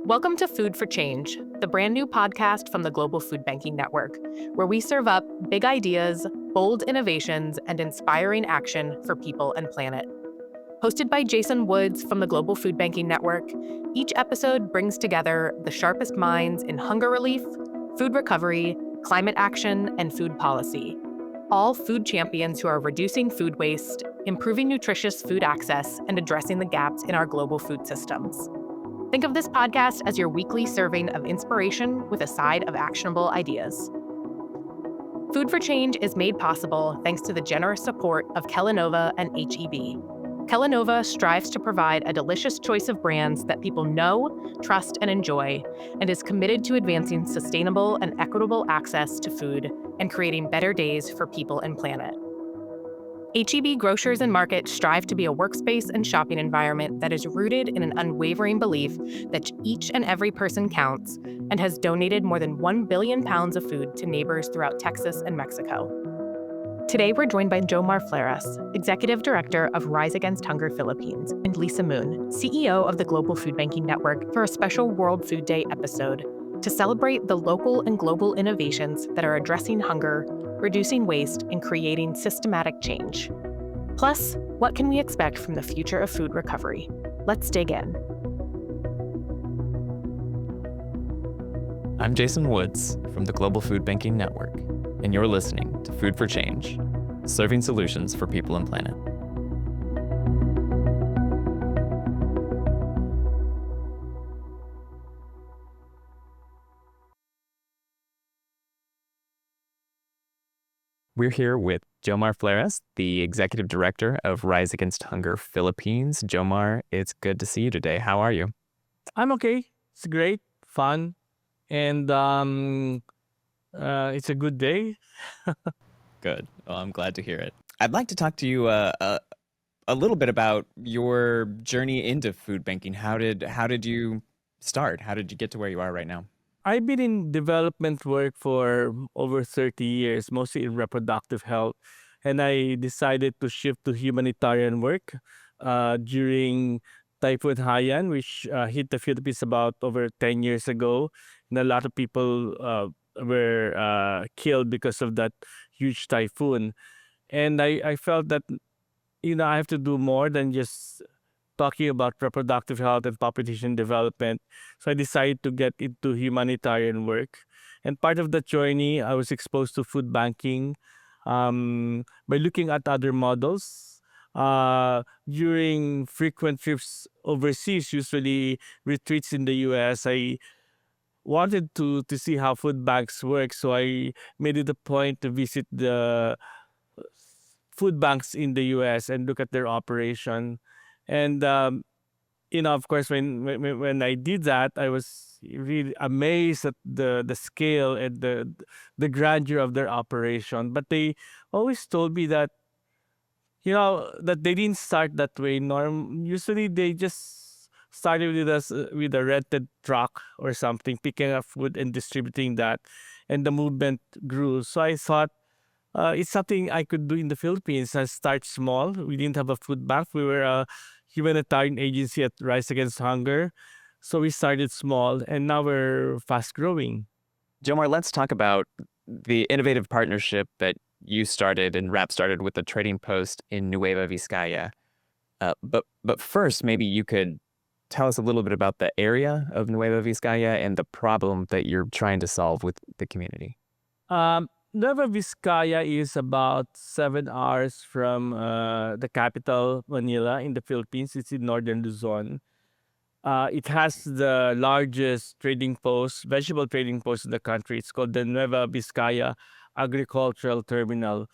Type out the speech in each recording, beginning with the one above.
Welcome to Food for Change, the brand new podcast from the Global Food Banking Network, where we serve up big ideas, bold innovations, and inspiring action for people and planet. Hosted by Jason Woods from the Global Food Banking Network, each episode brings together the sharpest minds in hunger relief, food recovery, climate action, and food policy. All food champions who are reducing food waste, improving nutritious food access, and addressing the gaps in our global food systems. Think of this podcast as your weekly serving of inspiration with a side of actionable ideas. Food for Change is made possible thanks to the generous support of Kellanova and HEB. Kellanova strives to provide a delicious choice of brands that people know, trust, and enjoy, and is committed to advancing sustainable and equitable access to food and creating better days for people and planet. HEB grocers and markets strive to be a workspace and shopping environment that is rooted in an unwavering belief that each and every person counts, and has donated more than 1 billion pounds of food to neighbors throughout Texas and Mexico. Today, we're joined by Jomar Fleras, Executive Director of Rise Against Hunger Philippines, and Lisa Moon, CEO of the Global Food Banking Network, for a special World Food Day episode to celebrate the local and global innovations that are addressing hunger, reducing waste, and creating systematic change. Plus, what can we expect from the future of food recovery? Let's dig in. I'm Jason Woods from the Global Food Banking Network, and you're listening to Food for Change, serving solutions for people and planet. We're here with Jomar Fleras, the Executive Director of Rise Against Hunger Philippines. Jomar, it's good to see you today. How are you? I'm okay. It's great, fun, and it's a good day. Good. Well, I'm glad to hear it. I'd like to talk to you a little bit about your journey into food banking. How did you start? How did you get to where you are right now? I've been in development work for over 30 years, mostly in reproductive health, and I decided to shift to humanitarian work during Typhoon Haiyan, which hit the Philippines about over 10 years ago, and a lot of people were killed because of that huge typhoon. And I felt that, I have to do more than just talking about reproductive health and population development. So I decided to get into humanitarian work. And part of that journey, I was exposed to food banking by looking at other models. During frequent trips overseas, usually retreats in the US, I wanted to see how food banks work. So I made it a point to visit the food banks in the US and look at their operation. And of course, when I did that, I was really amazed at the scale and the grandeur of their operation. But they always told me that that they didn't start that way. Usually they just started with a rented truck or something, picking up food and distributing that, and the movement grew. So I thought, it's something I could do in the Philippines. I start small. We didn't have a food bank. We were a humanitarian agency at Rise Against Hunger. So we started small, and now we're fast growing. Jomar, let's talk about the innovative partnership that you started and RAP started with the trading post in Nueva Vizcaya. But first, maybe you could tell us a little bit about the area of Nueva Vizcaya and the problem that you're trying to solve with the community. Nueva Vizcaya is about 7 hours from the capital, Manila, in the Philippines. It's in northern Luzon. It has the largest vegetable trading post in the country. It's called the Nueva Vizcaya Agricultural Terminal.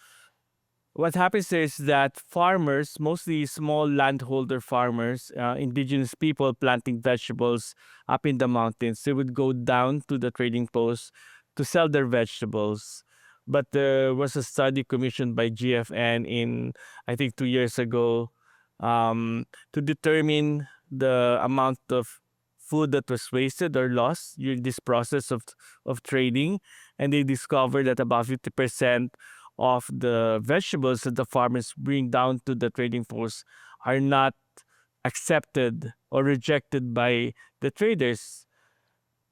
What happens there is that farmers, mostly small landholder farmers, indigenous people planting vegetables up in the mountains, they would go down to the trading post to sell their vegetables. But there was a study commissioned by GFN in, I think, 2 years ago to determine the amount of food that was wasted or lost during this process of trading. And they discovered that about 50% of the vegetables that the farmers bring down to the trading post are not accepted or rejected by the traders.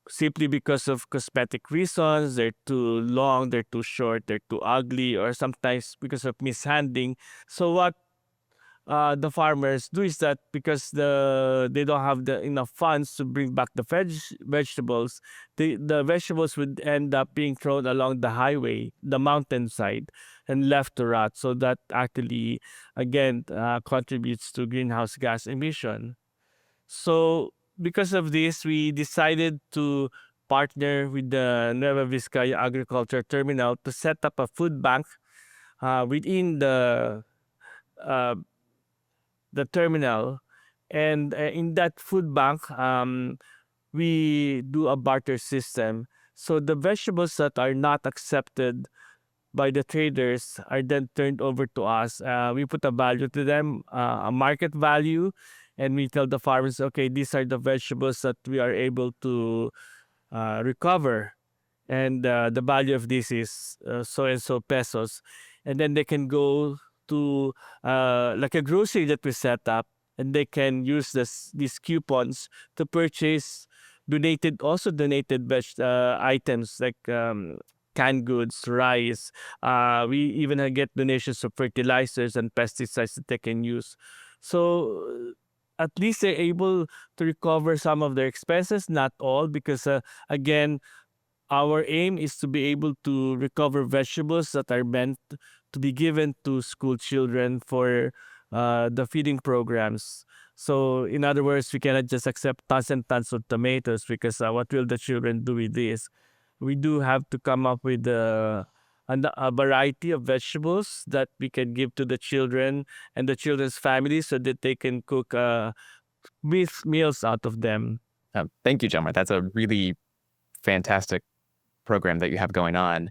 simply because of cosmetic reasons. They're too long, they're too short, they're too ugly, or sometimes because of mishandling. So what the farmers do is that because they don't have the enough funds to bring back the vegetables, the vegetables would end up being thrown along the highway, the mountainside, and left to rot. So that actually again contributes to greenhouse gas emission. So because of this, we decided to partner with the Nueva Vizcaya Agricultural Terminal to set up a food bank within uh, the terminal. And in that food bank, we do a barter system. So the vegetables that are not accepted by the traders are then turned over to us. We put a value to them, a market value, and we tell the farmers, okay, these are the vegetables that we are able to recover, and the value of this is so and so pesos, and then they can go to like a grocery that we set up, and they can use these coupons to purchase donated items like canned goods, rice. We even get donations of fertilizers and pesticides that they can use. So at least they're able to recover some of their expenses, not all, because again, our aim is to be able to recover vegetables that are meant to be given to school children for the feeding programs. So, in other words, we cannot just accept tons and tons of tomatoes because what will the children do with this? We do have to come up with a variety of vegetables that we can give to the children and the children's families so that they can cook meals out of them. Thank you, Jomar. That's a really fantastic program that you have going on.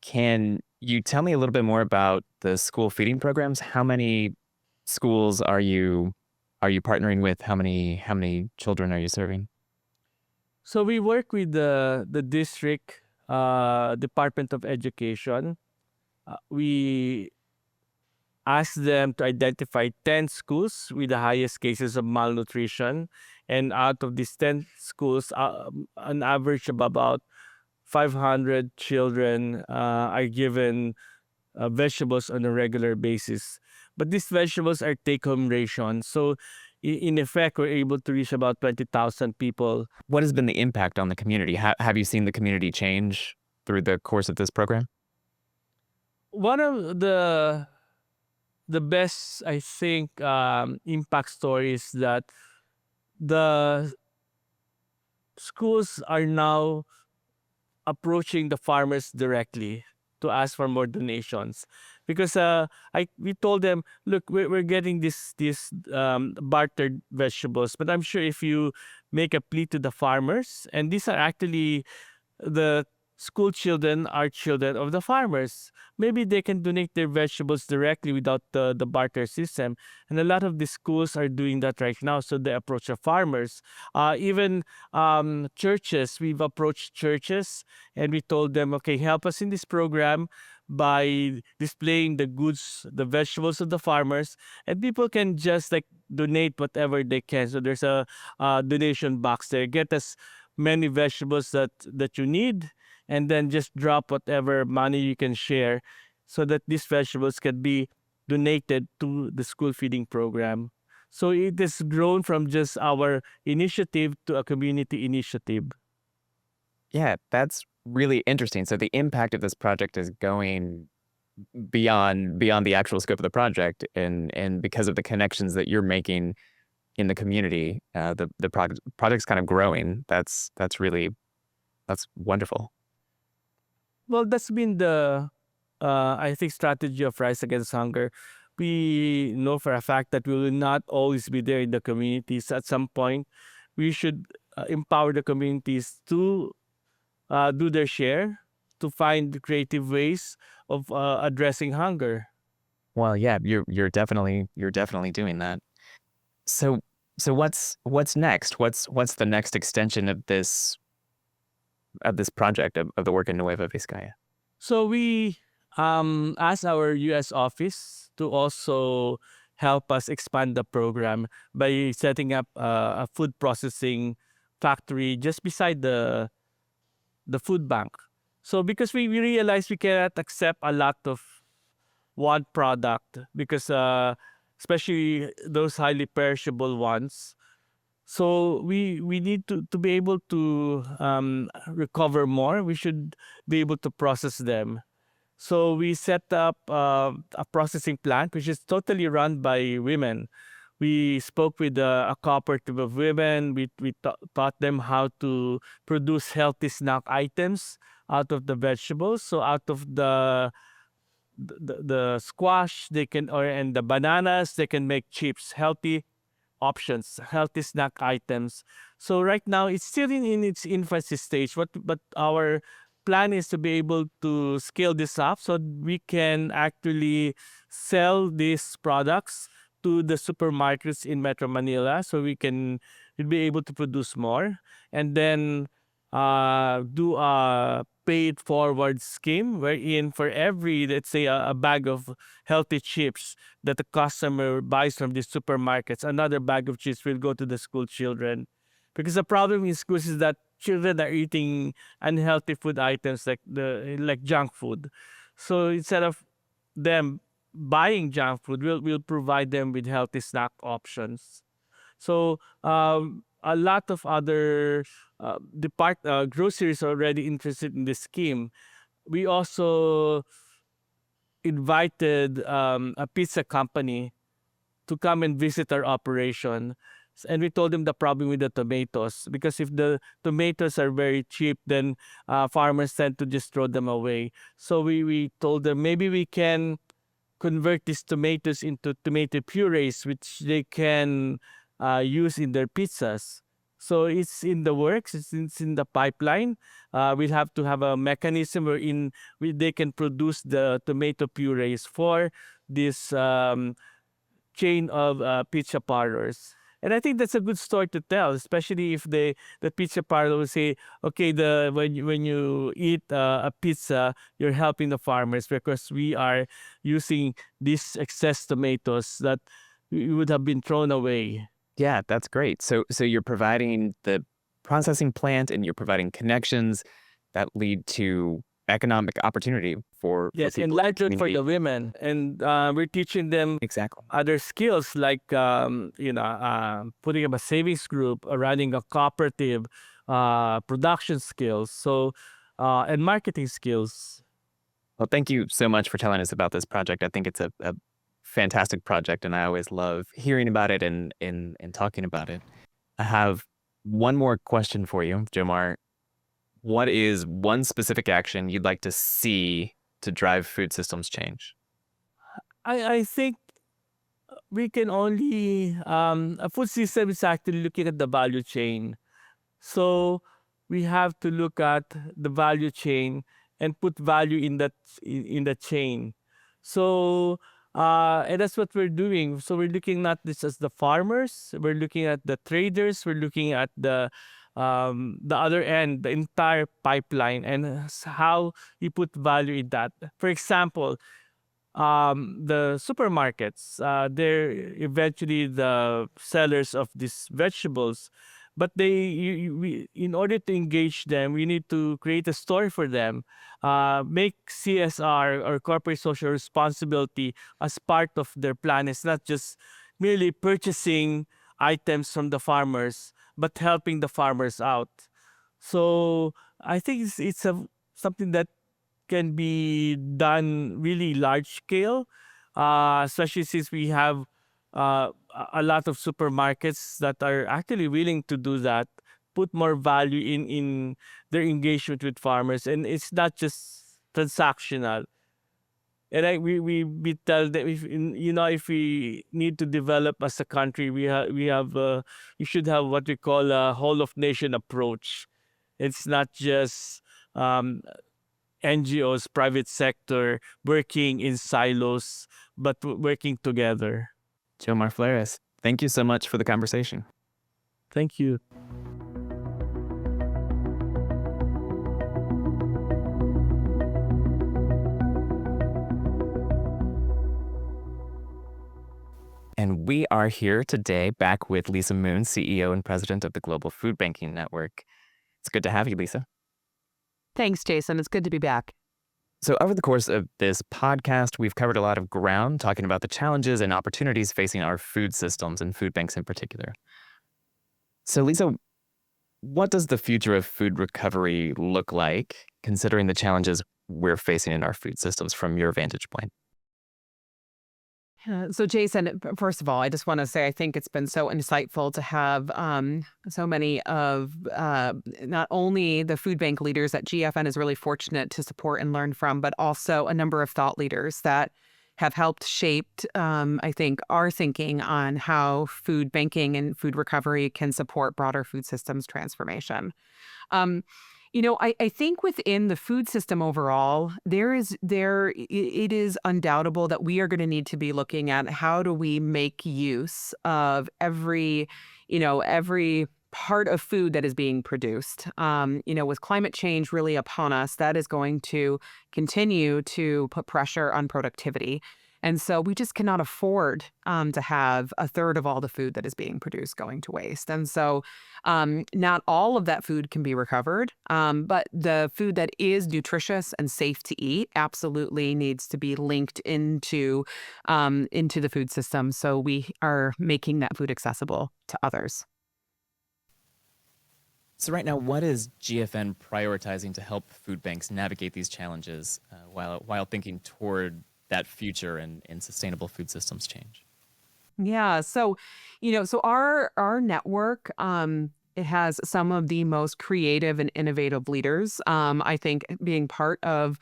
Can you tell me a little bit more about the school feeding programs? How many schools are you partnering with? How many children are you serving? So we work with the district Department of Education. We ask them to identify 10 schools with the highest cases of malnutrition, and out of these 10 schools, an average of about 500 children are given vegetables on a regular basis. But these vegetables are take-home rations. So in effect, we're able to reach about 20,000 people. What has been the impact on the community? Have you seen the community change through the course of this program? One of the best, I think, impact stories that the schools are now approaching the farmers directly to ask for more donations, because we told them, look, we're getting these bartered vegetables, but I'm sure if you make a plea to the farmers, and these are actually the school children are children of the farmers. Maybe they can donate their vegetables directly without the barter system. And a lot of the schools are doing that right now. So they approach the farmers. Even churches, we've approached churches and we told them, okay, help us in this program by displaying the goods, the vegetables of the farmers, and people can just like donate whatever they can. So there's a donation box there. Get us many vegetables that you need, and then just drop whatever money you can share so that these vegetables can be donated to the school feeding program. So it has grown from just our initiative to a community initiative. Yeah, that's really interesting. So the impact of this project is going beyond the actual scope of the project, and because of the connections that you're making in the community, the project's kind of growing. That's wonderful. Well, that's been the, I think, strategy of Rise Against Hunger. We know for a fact that we will not always be there in the communities. At some point, we should empower the communities to do their share, to find creative ways of addressing hunger. Well, yeah, you're definitely doing that. So what's next? What's the next extension of this project of the work in Nueva Vizcaya? So we asked our U.S. office to also help us expand the program by setting up a food processing factory just beside the food bank. So because we realized we cannot accept a lot of one product because especially those highly perishable ones. So we need to be able to recover more. We should be able to process them. So we set up a processing plant which is totally run by women. We spoke with a cooperative of women. We taught them how to produce healthy snack items out of the vegetables. So out of the squash, they can and the bananas, they can make chips, healthy options, healthy snack items. So right now it's still in its infancy stage. But our plan is to be able to scale this up so we can actually sell these products to the supermarkets in Metro Manila, so we'll be able to produce more, and then do a paid forward scheme wherein for every, let's say, a bag of healthy chips that the customer buys from these supermarkets, another bag of chips will go to the school children. Because the problem in schools is that children are eating unhealthy food items like junk food. So instead of them buying junk food, we'll provide them with healthy snack options. So a lot of other groceries are already interested in this scheme. We also invited a pizza company to come and visit our operation. And we told them the problem with the tomatoes, because if the tomatoes are very cheap, then farmers tend to just throw them away. So we told them maybe we can convert these tomatoes into tomato purees, which they can use in their pizzas. So it's in the works, it's in the pipeline. We'll have to have a mechanism wherein they can produce the tomato purees for this chain of pizza parlors. And I think that's a good story to tell, especially if the pizza parlor will say, okay, when you eat a pizza, you're helping the farmers because we are using these excess tomatoes that would have been thrown away. Yeah, that's great. So you're providing the processing plant and you're providing connections that lead to economic opportunity for Yes, people and in the livelihood for community. the women, and we're teaching them Exactly. other skills like putting up a savings group, running a cooperative, production skills, and marketing skills. Well, thank you so much for telling us about this project. I think it's a fantastic project, and I always love hearing about it and talking about it. I have one more question for you, Jomar. What is one specific action you'd like to see to drive food systems change? I think we can only a food system is actually looking at the value chain. So we have to look at the value chain and put value in the chain. So and that's what we're doing. So we're looking not just as the farmers, we're looking at the traders, we're looking at the other end, the entire pipeline, and how you put value in that. For example, the supermarkets, they're eventually the sellers of these vegetables, but in order to engage them, we need to create a story for them, make CSR or corporate social responsibility as part of their plan. It's not just merely purchasing items from the farmers, but helping the farmers out. So I think it's something that can be done really large scale, especially since we have a lot of supermarkets that are actually willing to do that, put more value in their engagement with farmers, and it's not just transactional. And we tell them, if we need to develop as a country, we should have what we call a whole of nation approach. It's not just NGOs, private sector, working in silos, but working together. Jomar Fleras, thank you so much for the conversation. Thank you. And we are here today back with Lisa Moon, CEO and president of the Global Food Banking Network. It's good to have you, Lisa. Thanks, Jason. It's good to be back. So over the course of this podcast, we've covered a lot of ground talking about the challenges and opportunities facing our food systems and food banks in particular. So Lisa, what does the future of food recovery look like, considering the challenges we're facing in our food systems from your vantage point? So, Jason, first of all, I just want to say I think it's been so insightful to have so many of not only the food bank leaders that GFN is really fortunate to support and learn from, but also a number of thought leaders that have helped shaped, I think, our thinking on how food banking and food recovery can support broader food systems transformation. Um, I think within the food system overall, it is undoubtable that we are going to need to be looking at how do we make use of every part of food that is being produced. With climate change really upon us, that is going to continue to put pressure on productivity. And so we just cannot afford to have a third of all the food that is being produced going to waste. And so not all of that food can be recovered, but the food that is nutritious and safe to eat absolutely needs to be linked into the food system so we are making that food accessible to others. So right now, what is GFN prioritizing to help food banks navigate these challenges while thinking toward that future and sustainable food systems change? Yeah. So our network, it has some of the most creative and innovative leaders. I think being part of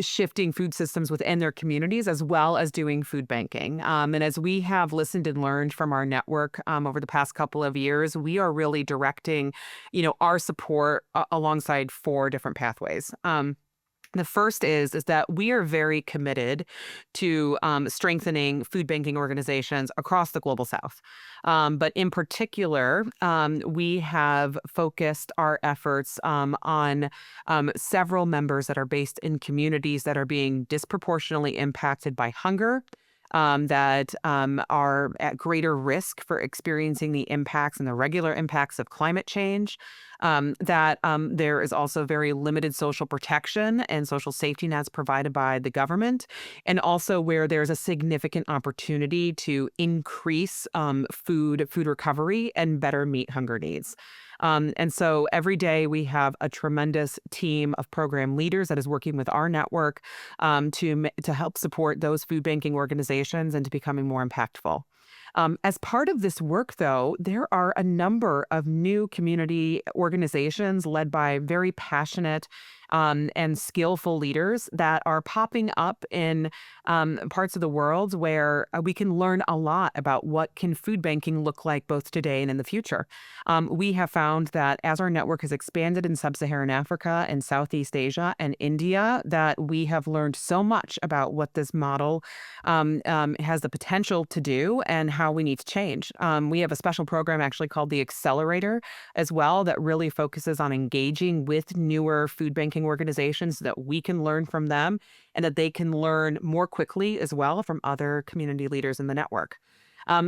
shifting food systems within their communities as well as doing food banking. And as we have listened and learned from our network over the past couple of years, we are really directing, our support alongside 4 different pathways. The first is that we are very committed to strengthening food banking organizations across the Global South. But in particular, we have focused our efforts on several members that are based in communities that are being disproportionately impacted by hunger, that are at greater risk for experiencing the impacts and the regular impacts of climate change, that there is also very limited social protection and social safety nets provided by the government, and also where there's a significant opportunity to increase food recovery and better meet hunger needs. And so every day we have a tremendous team of program leaders that is working with our network to help support those food banking organizations and to becoming more impactful. As part of this work, though, there are a number of new community organizations led by very passionate and skillful leaders that are popping up in parts of the world where we can learn a lot about what can food banking look like both today and in the future. We have found that as our network has expanded in sub-Saharan Africa and Southeast Asia and India, that we have learned so much about what this model has the potential to do and how we need to change. We have a special program actually called the Accelerator as well that really focuses on engaging with newer food banking organizations so that we can learn from them and that they can learn more quickly as well from other community leaders in the network.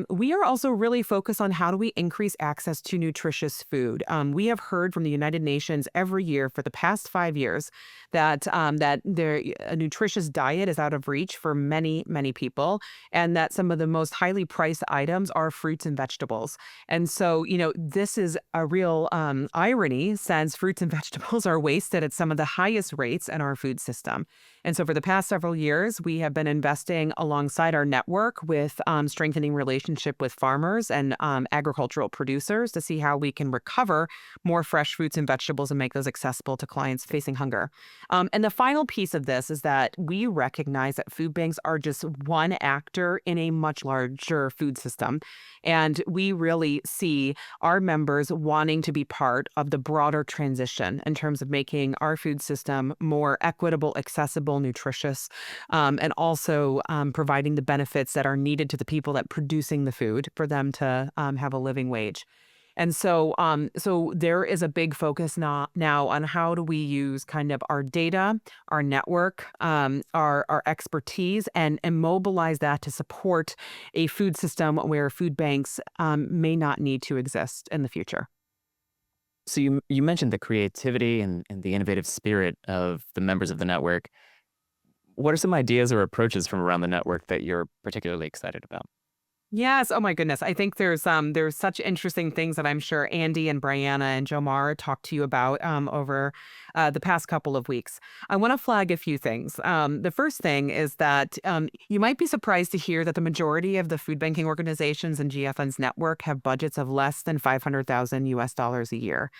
We are also really focused on how do we increase access to nutritious food. We have heard from the United Nations every year for the past 5 years that a nutritious diet is out of reach for many, many people, and that some of the most highly priced items are fruits and vegetables. And so, this is a real irony since fruits and vegetables are wasted at some of the highest rates in our food system. And so for the past several years, we have been investing alongside our network with strengthening relationship with farmers and agricultural producers to see how we can recover more fresh fruits and vegetables and make those accessible to clients facing hunger. And the final piece of this is that we recognize that food banks are just one actor in a much larger food system. And we really see our members wanting to be part of the broader transition in terms of making our food system more equitable, accessible, nutritious, and also providing the benefits that are needed to the people that producing the food for them to have a living wage. And so there is a big focus now on how do we use kind of our data, our network, our expertise, and mobilize that to support a food system where food banks may not need to exist in the future. So you mentioned the creativity and the innovative spirit of the members of the network. What are some ideas or approaches from around the network that you're particularly excited about? Yes. Oh my goodness. I think there's such interesting things that I'm sure Andy and Brianna and Jomar talked to you about over the past couple of weeks. I want to flag a few things. The first thing is that you might be surprised to hear that the majority of the food banking organizations in GFN's network have budgets of less than 500,000 US dollars a year.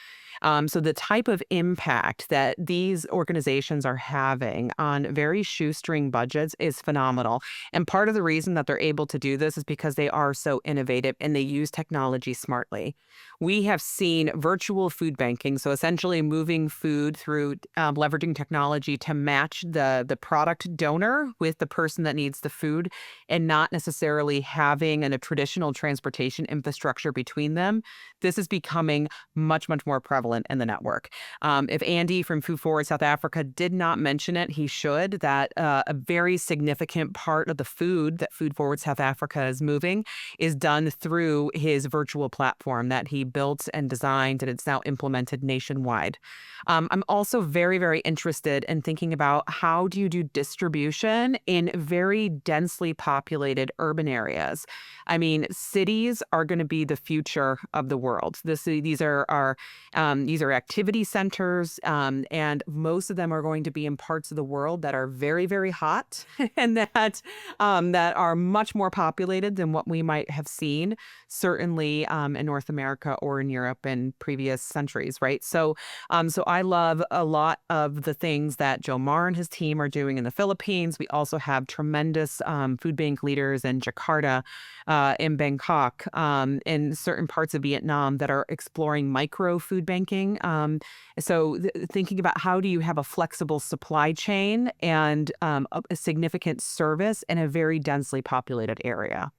So the type of impact that these organizations are having on very shoestring budgets is phenomenal. And part of the reason that they're able to do this is because they are so innovative and they use technology smartly. We have seen virtual food banking, so essentially moving food through leveraging technology to match the product donor with the person that needs the food and not necessarily having a traditional transportation infrastructure between them. This is becoming much, much more prevalent in the network. If Andy from Food Forward South Africa did not mention it, he should, that a very significant part of the food that Food Forward South Africa is moving is done through his virtual platform that he built and designed, and it's now implemented nationwide. I'm also very, very interested in thinking about how do you do distribution in very densely populated urban areas. I mean, cities are going to be the future of the world. These are activity centers, and most of them are going to be in parts of the world that are very, very hot and that are much more populated than what we might have seen, certainly in North America or in Europe in previous centuries, right? So I love a lot of the things that Jomar and his team are doing in the Philippines. We also have tremendous food bank leaders in Jakarta, in Bangkok, in certain parts of Vietnam that are exploring micro food banking. Thinking about how do you have a flexible supply chain and a significant service in a very densely populated area.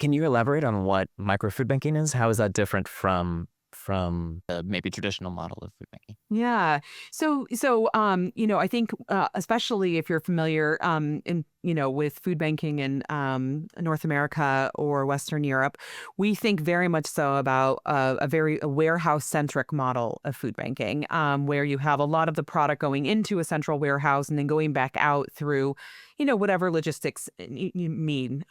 Can you elaborate on what microfood banking is? How is that different from the maybe traditional model of food banking? Yeah. I think especially if you're familiar with food banking in North America or Western Europe, we think very much so about a warehouse-centric model of food banking, where you have a lot of the product going into a central warehouse and then going back out through, whatever logistics you mean.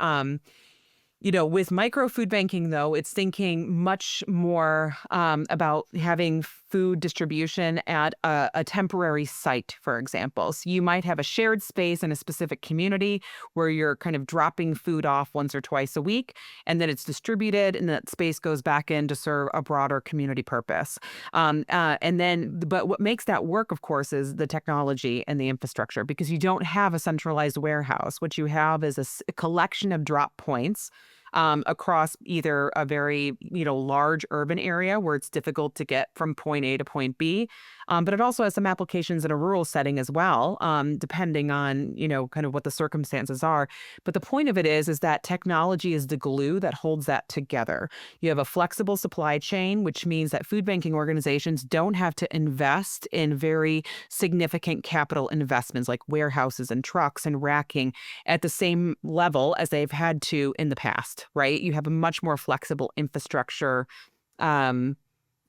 With micro food banking, though, it's thinking much more about having food distribution at a temporary site, for example. So you might have a shared space in a specific community where you're kind of dropping food off once or twice a week, and then it's distributed, and that space goes back in to serve a broader community purpose. But what makes that work, of course, is the technology and the infrastructure, because you don't have a centralized warehouse. What you have is a collection of drop points across either a very, large urban area where it's difficult to get from point A to point B. But it also has some applications in a rural setting as well, depending on, kind of what the circumstances are. But the point of it is that technology is the glue that holds that together. You have a flexible supply chain, which means that food banking organizations don't have to invest in very significant capital investments like warehouses and trucks and racking at the same level as they've had to in the past, right? You have a much more flexible infrastructure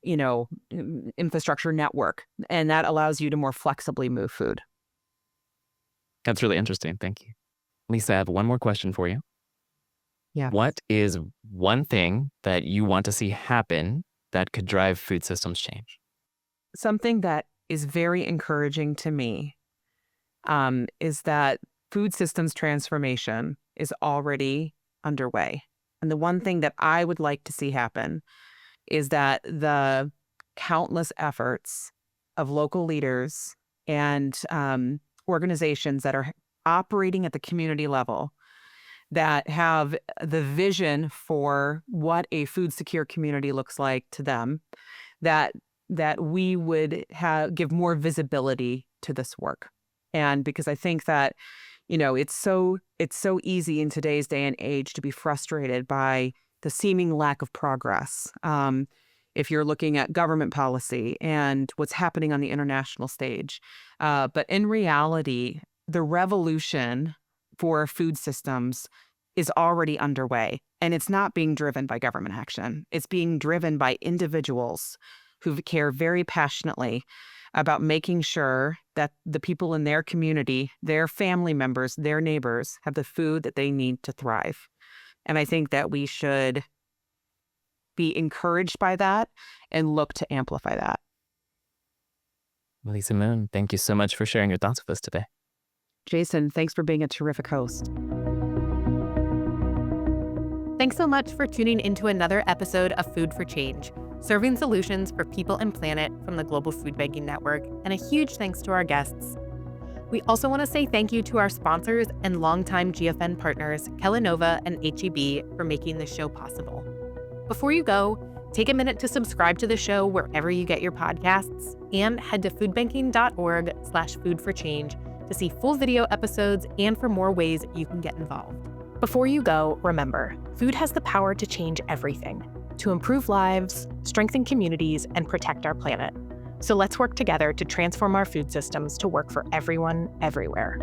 infrastructure network, and that allows you to more flexibly move food. That's really interesting. Thank you. Lisa, I have one more question for you. Yeah. What is one thing that you want to see happen that could drive food systems change? Something that is very encouraging to me is that food systems transformation is already underway. And the one thing that I would like to see happen is that the countless efforts of local leaders and organizations that are operating at the community level that have the vision for what a food secure community looks like to them, that we would give more visibility to this work. And because I think that it's so easy in today's day and age to be frustrated by the seeming lack of progress. If you're looking at government policy and what's happening on the international stage. But in reality, the revolution for food systems is already underway, and it's not being driven by government action. It's being driven by individuals who care very passionately about making sure that the people in their community, their family members, their neighbors have the food that they need to thrive. And I think that we should be encouraged by that and look to amplify that. Lisa Moon, thank you so much for sharing your thoughts with us today. Jason, thanks for being a terrific host. Thanks so much for tuning into another episode of Food for Change, serving solutions for people and planet from the Global Food Banking Network, and a huge thanks to our guests. We also want to say thank you to our sponsors and longtime GFN partners, Kellanova and HEB, for making this show possible. Before you go, take a minute to subscribe to the show wherever you get your podcasts, and head to foodbanking.org/foodforchange to see full video episodes and for more ways you can get involved. Before you go, remember, food has the power to change everything, to improve lives, strengthen communities, and protect our planet. So let's work together to transform our food systems to work for everyone, everywhere.